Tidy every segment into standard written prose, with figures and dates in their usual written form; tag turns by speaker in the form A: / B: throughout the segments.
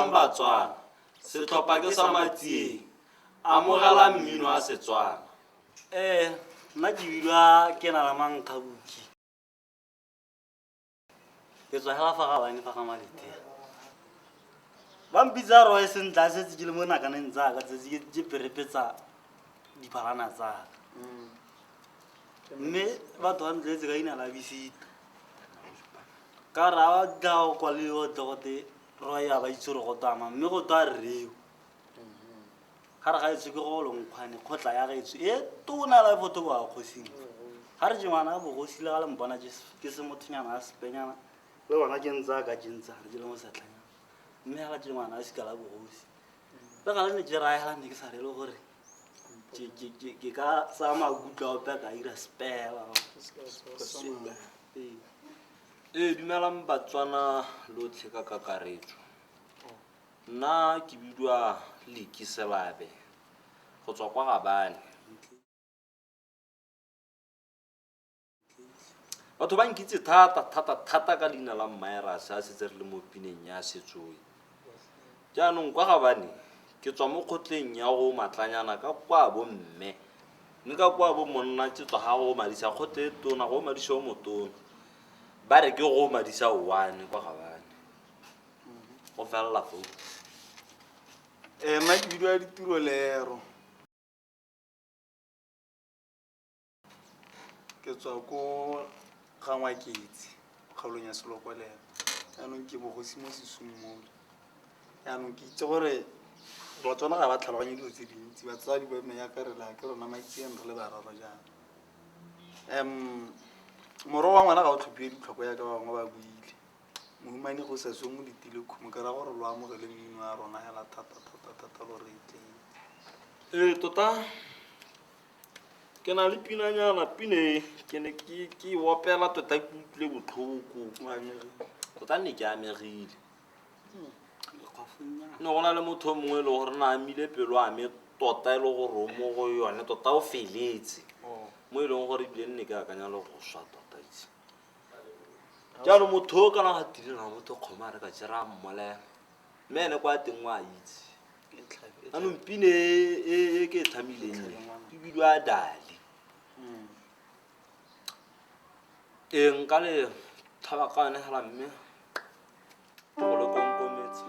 A: Dumelang Batswana. Setlhopha ke sa Matsieng. Amogela mmino wa Setswana.
B: Nna ke bidwa ke na la Mankgabuki. Ke tswa hela fa ga bane fa ga malete. Ba mpitsa roe sentle a setse ke le mo nakaneng tsaka tse ke perepetsa diphalana tsaka. Mme batho ba ntletse ka ina la Bisita. Ka ra ba tla go kwa le yo dogote roe ya ba itse re go tama mme go twa rreo. Ga re ga itse ke go longkwane khotla ya gaetso tona la foto ba khosing. Ga re jengwana a bogosi le ga le mbona ke se mothonyana a sepenyana le bona ke ntsa ka tjentsa re le mo satlanya. Mme ga jengwana a sika la bogosi. Le ga le ne ke ra ya ne ke sa re le gore ke ka sa magutla o peka ira spela.
A: Dumelang Batswana lotlhe ka kakaretso. Nna ke bidwa Lekiselabe go tswa kwa Gabane. Batho ba nkitse thata ka leina la Mmaerasa a setse re le mo pineng ya Setsoi. Jaanong kwa Gabane ke tswa mo kgotleng ya go matlanyana ka kwa bo mme. Mme ka kwa bo monna ke tswa ga go madisa kgotle tona go madisa o motona. Ba re ke go madisa one kwa Gabane. Go fela fo.
C: Nna ke bidwa Ditirolero. Ke tswa ko Gangwaketsi kgaolong ya Selokolelo. Yaanong ke bogosi mo Sesong mo. Yaanong ke itse gore Batswana ga ba tlhaloganye dilo tse dintsi. Batsadi ba me ya ka re la ke rona Matsieng re le bararo jana. Moro wa ngwana ga o tlhophiwe ditlhoko ya ka bangwe ba buile. Mohumane go sa song mo ditile khumo ka ra gore lo amogele mmino wa rona hela thata lo re itleng.
A: Tota ke na le pinanyana pine ke ne ke wopela tota ke utlwile botlhoko. Tota ne ke amegile. No gona le motho mongwe le gore na amile pelo a me tota le gore o mo go yone tota o feletse. Mo ile gore bile nne ke akanya le go swa tota itse. Jalo motho ka na ga tirela motho khoma re ka tsera mmole. Mme ene kwa teng wa itse. Ano mpine ke thamileng ke bidwa Dali. Nka le thabakane hala mme go le konkometse.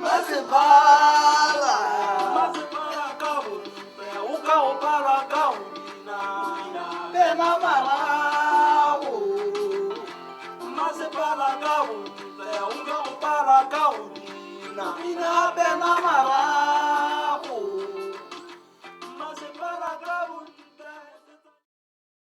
D: Masipala